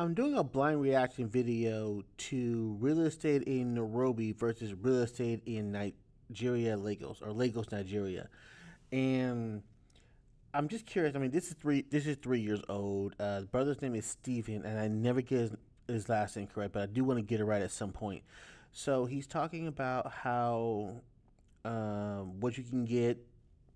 I'm doing a blind reaction video to real estate in Nairobi versus real estate in Nigeria, Lagos, or Lagos, Nigeria. And I'm just curious. I mean, This is 3 years old. The brother's name is Steven, and I never get his last name correct, but I do want to get it right at some point. So he's talking about how what you can get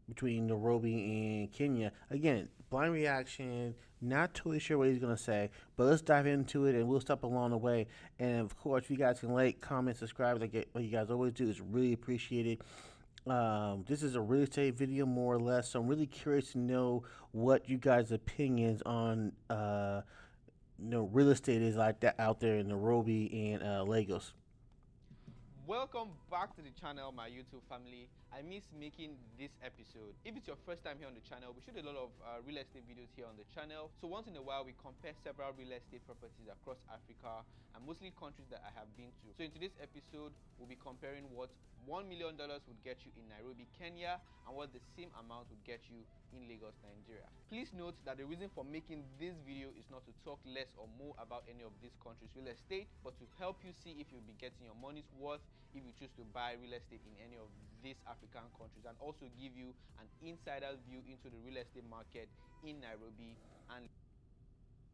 between Nairobi and Kenya. Again, blind reaction. Not totally sure what he's gonna say, but let's dive into it, and we'll stop along the way. And of course, if you guys can like, comment, subscribe, like you guys always do, it's really appreciated. This is a real estate video, more or less. So I'm really curious to know what you guys' opinions on real estate is like that out there in Nairobi and Lagos. Welcome back to the channel, my YouTube family. I miss making this episode. If it's your first time here on the channel, we shoot a lot of real estate videos here on the channel. So once in a while, we compare several real estate properties across Africa and mostly countries that I have been to. So in today's episode, we'll be comparing what $1 million would get you in Nairobi, Kenya, and what the same amount would get you in Lagos, Nigeria. Please note that the reason for making this video is not to talk less or more about any of these countries' real estate, but to help you see if you'll be getting your money's worth if you choose to buy real estate in any of these African countries, and also give you an insider's view into the real estate market in Nairobi and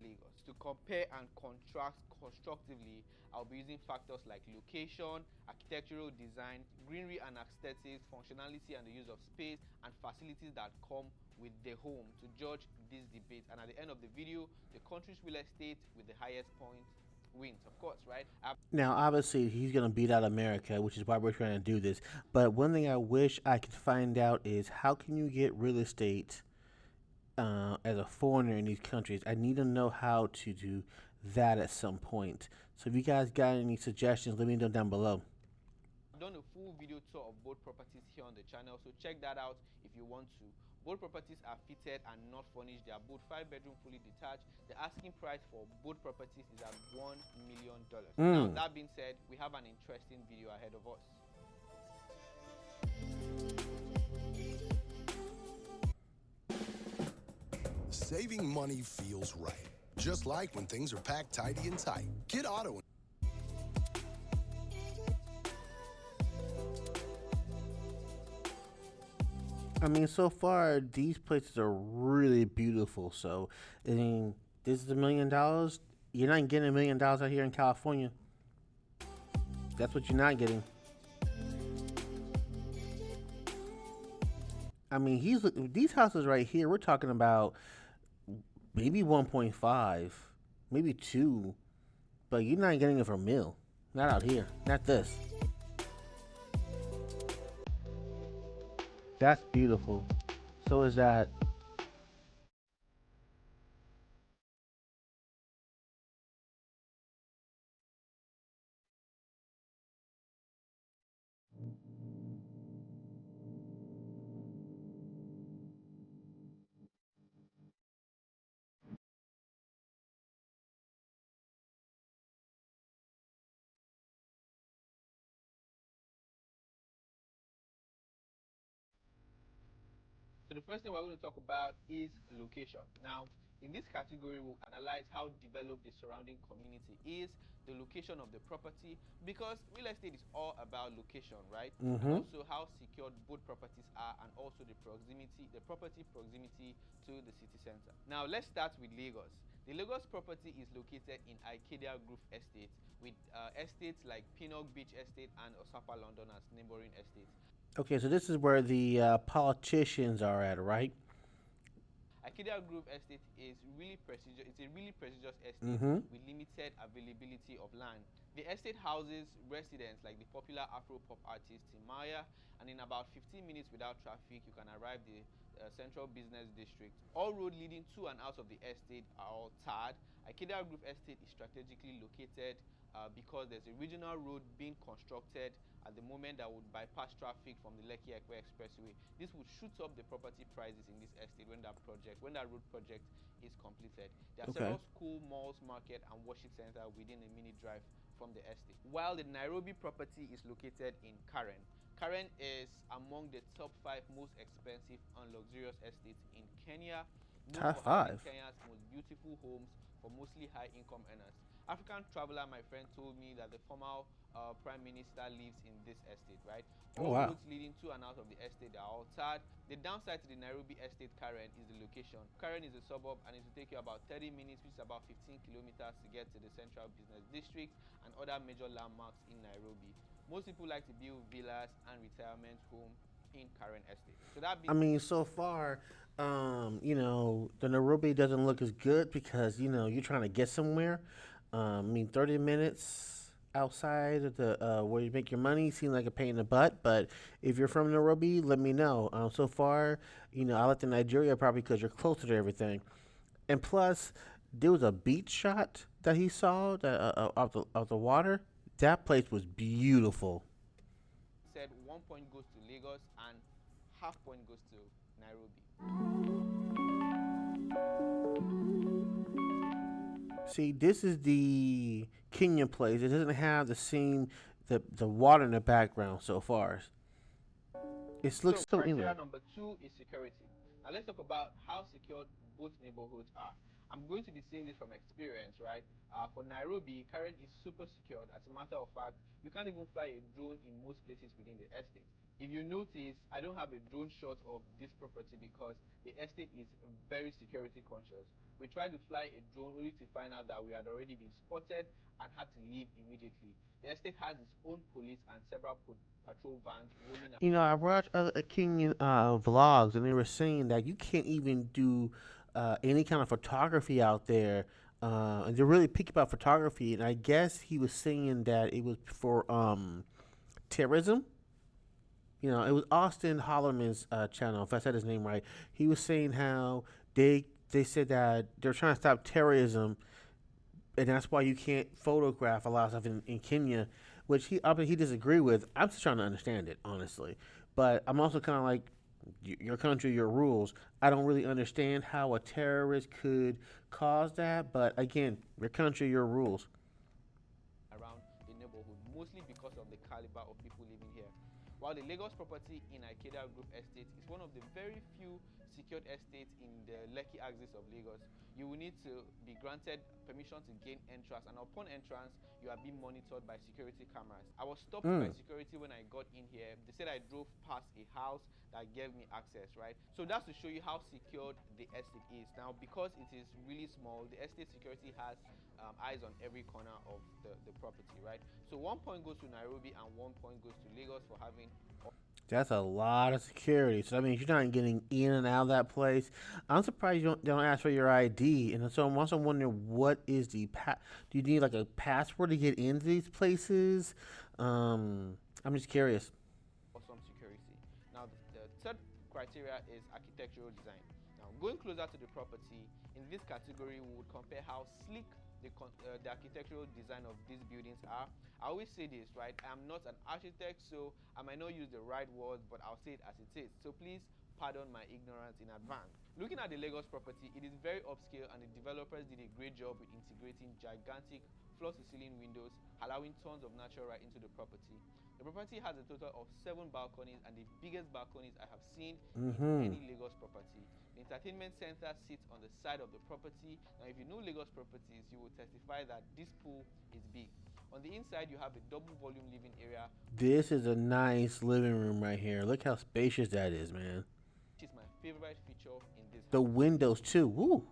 Lagos. To compare and contrast constructively, I'll be using factors like location, architectural design, greenery and aesthetics, functionality and the use of space, and facilities that come with the home to judge this debate. And at the end of the video, the country's real estate with the highest point wins, of course, right? Now, obviously, he's going to beat out America, which is why we're trying to do this. But one thing I wish I could find out is how can you get real estate as a foreigner in these countries? I need to know how to do that at some point. So if you guys got any suggestions, let me know down below. I've done a full video tour of both properties here on the channel, so check that out if you want to. Both properties are fitted and not furnished. They are both 5 bedroom, fully detached. The asking price for both properties is at $1 million. Now, that being said, we have an interesting video ahead of us. Saving money feels right. Just like when things are packed tidy and tight. Get auto. I mean, so far these places are really beautiful. So, I mean, this is $1 million. You're not getting $1 million out here in California. That's what you're not getting. I mean, these houses right here. We're talking about maybe 1.5, maybe 2, but you're not getting it for a mil. Not out here. Not this. That's beautiful. So is that. So the first thing we're going to talk about is location. Now, in this category, we'll analyze how developed the surrounding community is, the location of the property, because real estate is all about location, right? And also how secured both properties are, and also the property proximity to the city center. Now, let's start with Lagos. The Lagos property is located in Accra Group Estate, with estates like Pinnock Beach Estate and Osapa London as neighboring estates. Okay, so this is where the politicians are at, right? Akida Grove Estate is really prestigious. It's a really prestigious estate with limited availability of land. The estate houses residents like the popular Afro-pop artist Timaya, and in about 15 minutes without traffic, you can arrive the central business district. All roads leading to and out of the estate are all tarred. Akida Group Estate is strategically located because there's a regional road being constructed at the moment that would bypass traffic from the Lekki Ekpe Expressway. This would shoot up the property prices in this estate when that road project is completed. There are several school, malls, market, and worship center within a minute drive from the estate. While the Nairobi property is located in Karen. Karen is among the top 5 most expensive and luxurious estates in Kenya. Top 5. Kenya's most beautiful homes for mostly high-income earners. African Traveler, my friend, told me that the former prime minister lives in this estate, right? Oh All wow. roads leading to and out of the estate are all tarred. The downside to the Nairobi estate Karen is the location. Karen is a suburb and it will take you about 30 minutes, which is about 15 kilometers to get to the central business district and other major landmarks in Nairobi. Most people like to build villas and retirement homes in Karen estate. So that I being mean, so far, the Nairobi doesn't look as good because you're trying to get somewhere. I mean, 30 minutes outside of the where you make your money seems like a pain in the butt. But if you're from Nairobi, let me know. So far, I like the Nigeria probably because you're closer to everything, and plus, there was a beach shot that he saw that of the water. That place was beautiful. said, 1 point goes to Lagos and half point goes to Nairobi. See, this is the Kenya place. It doesn't have the water in the background so far. It looks So so criteria England. number 2 is security. Now let's talk about how secured both neighborhoods are. I'm going to be saying this from experience, right? For Nairobi, Karen is super secured. As a matter of fact, you can't even fly a drone in most places within the estate. If you notice, I don't have a drone shot of this property because the estate is very security conscious. We tried to fly a drone only to find out that we had already been spotted and had to leave immediately. The estate has its own police and several patrol vans roaming. I watched other Kenyan vlogs, and they were saying that you can't even do any kind of photography out there. And they're really picky about photography. And I guess he was saying that it was for terrorism. It was Austin Holloman's channel, if I said his name right. He was saying how they said that they're trying to stop terrorism, and that's why you can't photograph a lot of stuff in Kenya, which he disagree with. I'm just trying to understand it honestly, but I'm also kind of like your country, your rules. I don't really understand how a terrorist could cause that, but again, your country, your rules. Around the neighborhood, mostly because of the caliber of people living here. While the Lagos property in Ikeja Group Estate is one of the very few secured estates in the Lekki axis of Lagos, you will need to be granted permission to gain entrance, and upon entrance, you are being monitored by security cameras. I was stopped by Mm. security when I got in here. They said I drove past a house that gave me access, right? So that's to show you how secured the estate is. Now, because it is really small, the estate security has eyes on every corner of the property, right? So 1 point goes to Nairobi and 1 point goes to Lagos for having. That's a lot of security. So that means you're not getting in and out of that place. I'm surprised they don't ask for your ID. And so I'm also wondering what is do you need like a passport to get into these places? I'm just curious. Awesome security. Now, the third criteria is architectural design. Now, going closer to the property, in this category, we would compare how sleek the architectural design of these buildings are. I always say this, right? I am not an architect, so I might not use the right words, but I'll say it as it is. So please pardon my ignorance in advance. Looking at the Lagos property, it is very upscale, and the developers did a great job with integrating gigantic floor-to-ceiling windows, allowing tons of natural light into the property. The property has a total of 7 balconies, and the biggest balconies I have seen in Mm-hmm. any Lagos property. The entertainment center sits on the side of the property. Now, if you know Lagos properties, you will testify that this pool is big. On the inside, you have a double volume living area, This is a nice living room right here. Look how spacious that is, man. which is my favorite feature in this The house. windows too. Woo.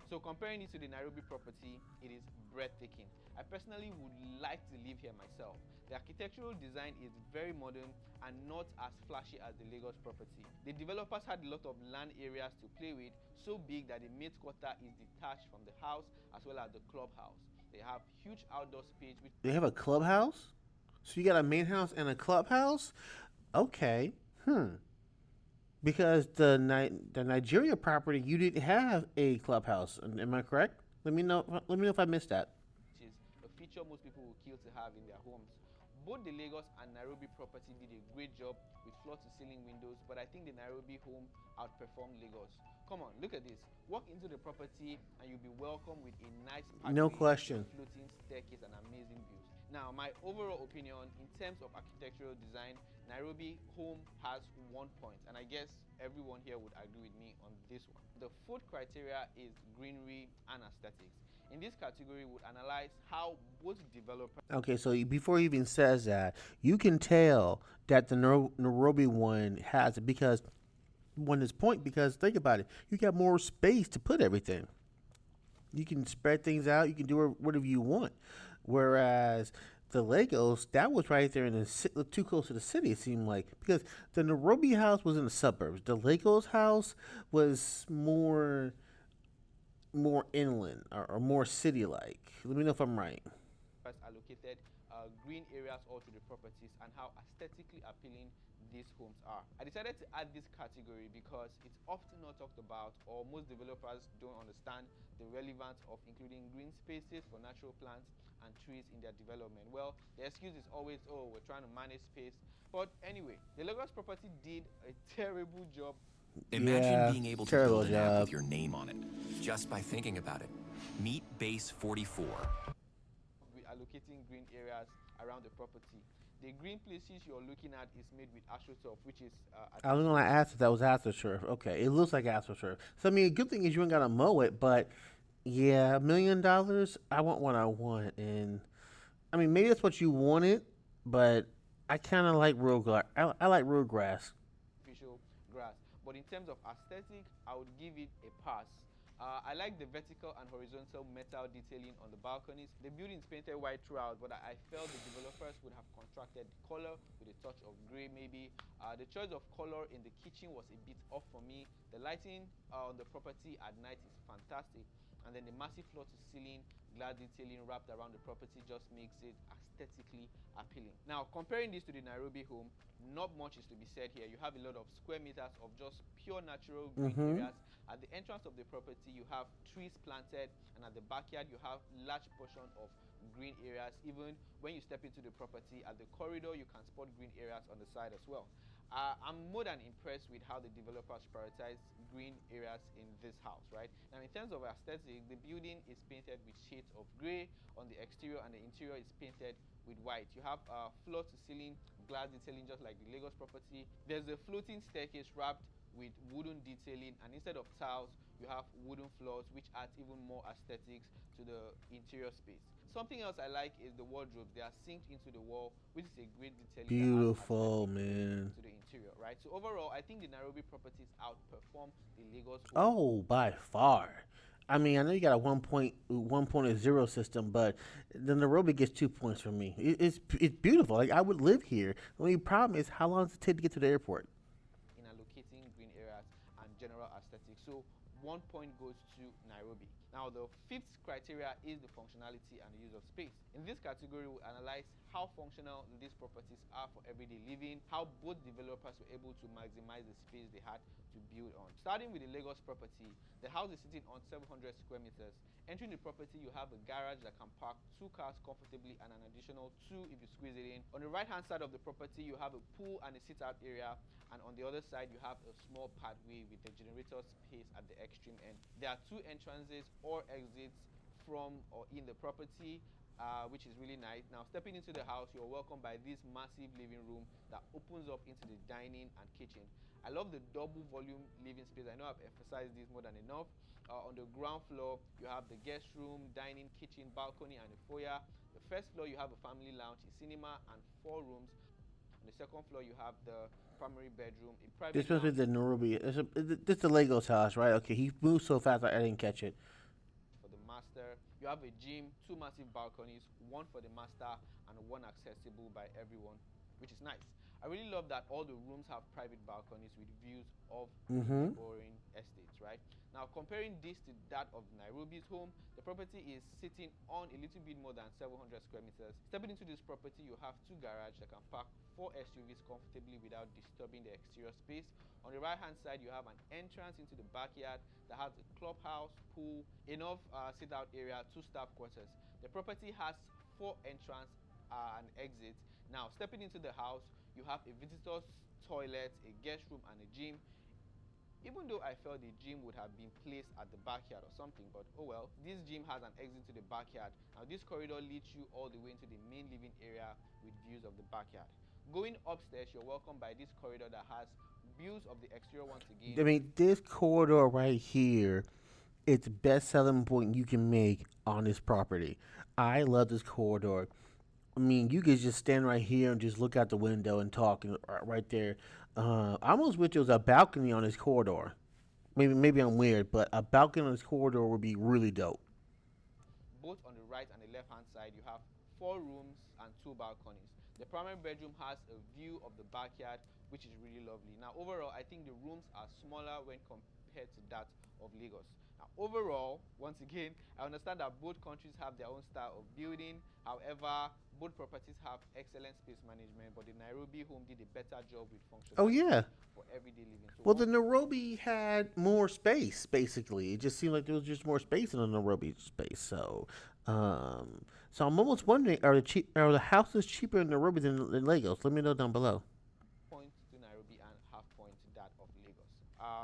So comparing it to the Nairobi property, it is breathtaking. I personally would like to live here myself. The architectural design is very modern and not as flashy as the Lagos property. The developers had a lot of land areas to play with, so big that the maid's quarter is detached from the house as well as the clubhouse. They have huge outdoor space which They have a clubhouse. So you got a main house and a clubhouse. Okay. Hmm. Because the Nigeria property, you didn't have a clubhouse. Am I correct? Let me know. Let me know if I missed that. is a feature most people will kill to have in their homes. Both the Lagos and Nairobi property did a great job with floor-to-ceiling windows, but I think the Nairobi home outperformed Lagos. Come on, look at this. Walk into the property and you'll be welcomed with a nice No pathway, a question. floating staircase, and amazing views. Now, my overall opinion in terms of architectural design, Nairobi home has 1 point, and I guess everyone here would agree with me on this one. The fourth criteria is greenery and aesthetics. In this category, we would analyze how both developers. Okay, so before he even says that, you can tell that the Nairobi one has it because one is point because think about it, you got more space to put everything. You can spread things out. You can do whatever you want. Whereas the Legos, that was right there in the too close to the city. It seemed like because the Nairobi house was in the suburbs. The Legos house was more inland or more city like. Let me know if I'm right. Allocated green areas all to the properties and how aesthetically appealing these homes are. I decided to add this category because it's often not talked about, or most developers don't understand the relevance of including green spaces for natural plants and trees in their development. Well, the excuse is always, oh, we're trying to manage space. But anyway, the Lagos property did a terrible job. Imagine Yeah, being able to terrible build an app job. with your name on it, just by thinking about it. Meet Base 44. Allocating green areas around the property. The green places you're looking at is made with astroturf, which is I was gonna ask if that was AstroTurf. Okay, it looks like AstroTurf. So I mean, a good thing is you ain't gotta mow it, but yeah, $1 million. I want what I want, and I mean maybe that's what you wanted, but I kind of like real grass. I like real grass. artificial grass. But in terms of aesthetic, I would give it a pass. I like the vertical and horizontal metal detailing on the balconies. The building is painted white throughout, but I felt the developers would have contracted the color with a touch of gray maybe. The choice of color in the kitchen was a bit off for me. The lighting on the property at night is fantastic. And then the massive floor to ceiling glass detailing wrapped around the property just makes it aesthetically appealing. Now, comparing this to the Nairobi home, not much is to be said here. You have a lot of square meters of just pure natural green areas. At the entrance of the property, you have trees planted, and at the backyard, you have large portion of green areas. Even when you step into the property, at the corridor, you can spot green areas on the side as well. I'm more than impressed with how the developers prioritize green areas in this house, right? Now, in terms of aesthetic, the building is painted with shades of gray on the exterior, and the interior is painted with white. You have floor to ceiling glass detailing just like the Lagos property. There's a floating staircase wrapped with wooden detailing, and instead of tiles, you have wooden floors, which adds even more aesthetics to the interior space. Something else I like is the wardrobes. They are synced into the wall, which is a great detailing that adds Beautiful, aesthetic man. to the interior, right? So overall, I think the Nairobi properties outperform the Lagos home. Oh, by far. I mean, I know you got a 1.0 system, but the Nairobi gets 2 points from me. It's beautiful. Like I would live here. The only problem is how long does it take to get to the airport? In allocating green areas and general aesthetics. So 1 point goes to Nairobi. Now, the fifth criteria is the functionality and the use of space. In this category, we'll analyze how functional these properties are for everyday living, how both developers were able to maximize the space they had to build on. Starting with the Lagos property, the house is sitting on 700 square meters. Entering the property, you have a garage that can park 2 cars comfortably and an additional 2 if you squeeze it in. On the right-hand side of the property, you have a pool and a sit-out area, and on the other side you have a small pathway with the generator space at the extreme end. There are 2 entrances or exits from or in the property, which is really nice. Now, stepping into the house, you're welcomed by this massive living room that opens up into the dining and kitchen. I love the double volume living space. I know I've emphasized this more than enough. On the ground floor, you have the guest room, dining, kitchen, balcony, and a foyer. The first floor, you have a family lounge, a cinema, and 4 rooms. On the second floor, you have the primary bedroom, a This private must be lounge the Nairobi. This the Legos house, right? Okay, he moved so fast I didn't catch it. for the master. You have a gym, 2 massive balconies, one for the master and one accessible by everyone, which is nice. I really love that all the rooms have private balconies with views of the neighboring estates, right? Now, comparing this to that of Nairobi's home, the property is sitting on a little bit more than 700 square meters. Stepping into this property, you have 2 garages that can park 4 SUVs comfortably without disturbing the exterior space. On the right-hand side, you have an entrance into the backyard that has a clubhouse, pool, enough sit-out area, 2 staff quarters. The property has 4 entrances and exits. Now, stepping into the house, you have a visitor's toilet, a guest room, and a gym. Even though I felt the gym would have been placed at the backyard or something, but oh well. This gym has an exit to the backyard. Now this corridor leads you all the way into the main living area with views of the backyard. Going upstairs, you're welcomed by this corridor that has views of the exterior once I again. mean, this corridor right here, it's the best selling point you can make on this property. I love this corridor. I mean, you could just stand right here and just look out the window and talk right there. I almost wish there was a balcony on this corridor. Maybe I'm weird, but a balcony on this corridor would be really dope. Both on the right and the left hand side, you have 4 rooms and 2 balconies. The primary bedroom has a view of the backyard, which is really lovely. Now overall, I think the rooms are smaller when compared to that of Lagos. Now overall, once again, I understand that both countries have their own style of building. However, both properties have excellent space management, but the Nairobi home did a better job with Oh functionality yeah. for everyday living. So Well, the Nairobi had more space. Basically, it just seemed like there was just more space in the Nairobi space. So I'm almost wondering, are the houses cheaper in Nairobi than Lagos? Let me know down below. point to Nairobi and half point to that of Lagos.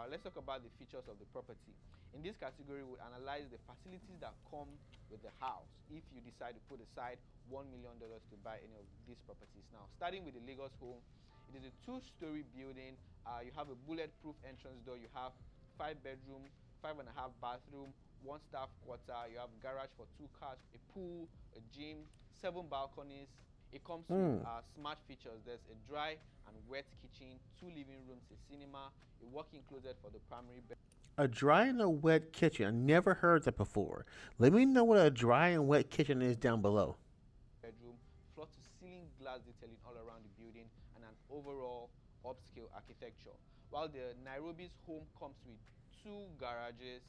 Let's talk about the features of the property. In this category, we'll analyze the facilities that come with the house if you decide to put aside $1 million to buy any of these properties. Now, starting with the Lagos home, it is a 2-story building. You have a bulletproof entrance door. You have 5 bedroom, 5.5 bathroom, 1 staff quarter. You have garage for 2 cars, a pool, a gym, 7 balconies. It comes with smart features. There's a dry and wet kitchen, 2 living rooms, a cinema, a walk-in closet for the primary bedroom. A dry and a wet kitchen. I never heard that before. Let me know what a dry and wet kitchen is down below. Floor to ceiling glass detailing all around the building, and an overall upscale architecture. While the Nairobi's home comes with 2 garages,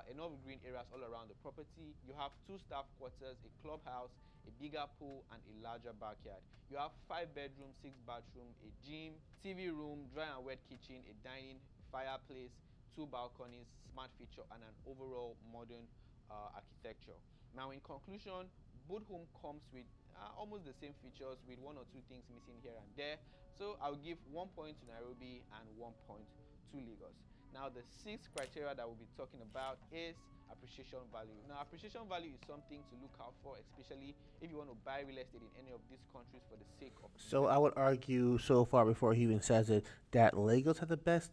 enough green areas all around the property. You have 2 staff quarters, a clubhouse, a bigger pool, and a larger backyard. You have 5 bedrooms, 6 bathrooms, a gym, TV room, dry and wet kitchen, a dining, fireplace, 2 balconies, smart feature, and an overall modern architecture. Now, in conclusion, both home comes with almost the same features, with 1 or 2 things missing here and there. So I'll give 1 point to Nairobi and 1 point to Lagos. Now, the 6th criteria that we'll be talking about is appreciation value. Now, appreciation value is something to look out for, especially if you want to buy real estate in any of these countries for the sake of. So I would argue so far before he even says it that Lagos has the best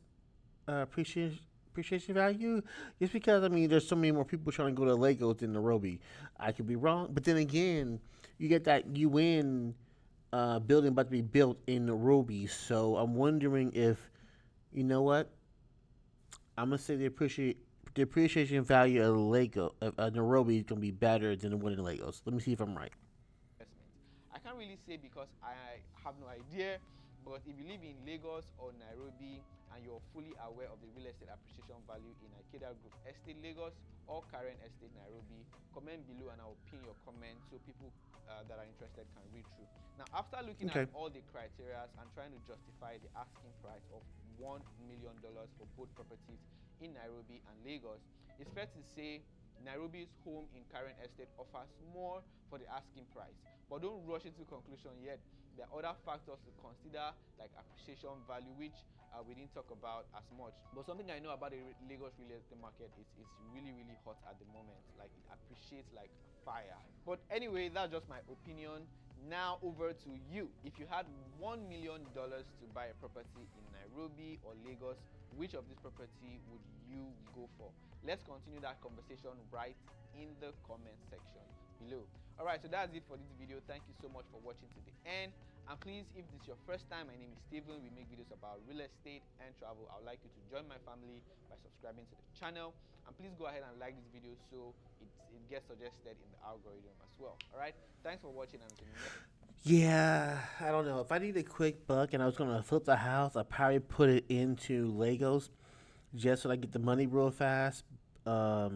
appreciation value, just because I mean there's so many more people trying to go to Lagos than Nairobi. I could be wrong, but then again, you get that UN building about to be built in Nairobi, so I'm wondering if you know what I'm gonna say the appreciation value of Lagos of Nairobi is gonna be better than the one in Lagos. Let me see if I'm right. Investment. I can't really say because I have no idea, but if you live in Lagos or Nairobi and you're fully aware of the real estate appreciation value in Ikedia Group Estate Lagos or Karen Estate Nairobi, comment below and I'll pin your comment so people that are interested can read through. Now, after looking at all the criteria and trying to justify the asking price of $1 million for both properties in Nairobi and Lagos, it's fair to say Nairobi's home in Karen Estate offers more for the asking price. But don't rush into conclusion yet. There are other factors to consider, like appreciation value, which we didn't talk about as much. But something I know about the Lagos real estate market is it's really, really hot at the moment. Like, it appreciates like fire. But anyway, that's just my opinion. Now over to you. If you had $1 million to buy a property in Nairobi or Lagos, which of this property would you go for? Let's continue that conversation right in the comment section below. Alright, so that's it for this video. Thank you so much for watching to the end. And please, if this is your first time, my name is Steven. We make videos about real estate and travel. I would like you to join my family by subscribing to the channel. And please go ahead and like this video so it gets suggested in the algorithm as well. Alright, thanks for watching and until next. Yeah, I don't know. If I need a quick buck and I was gonna flip the house, I'd probably put it into Legos just so I get the money real fast. I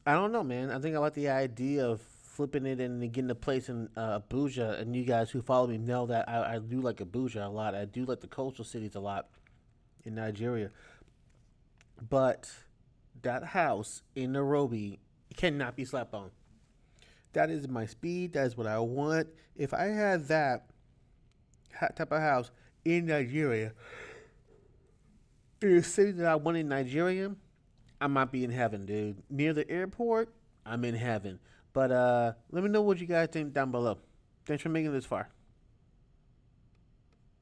don't know, man. I think I like the idea of flipping it and getting the place in Abuja. And you guys who follow me know that I do like Abuja a lot. I do like the coastal cities a lot in Nigeria. But that house in Nairobi cannot be slept on. That is my speed. That is what I want. If I had that type of house in Nigeria, In a city that I want in Nigeria, I might be in heaven, dude. Near the airport, I'm in heaven. But let me know what you guys think down below. Thanks for making it this far.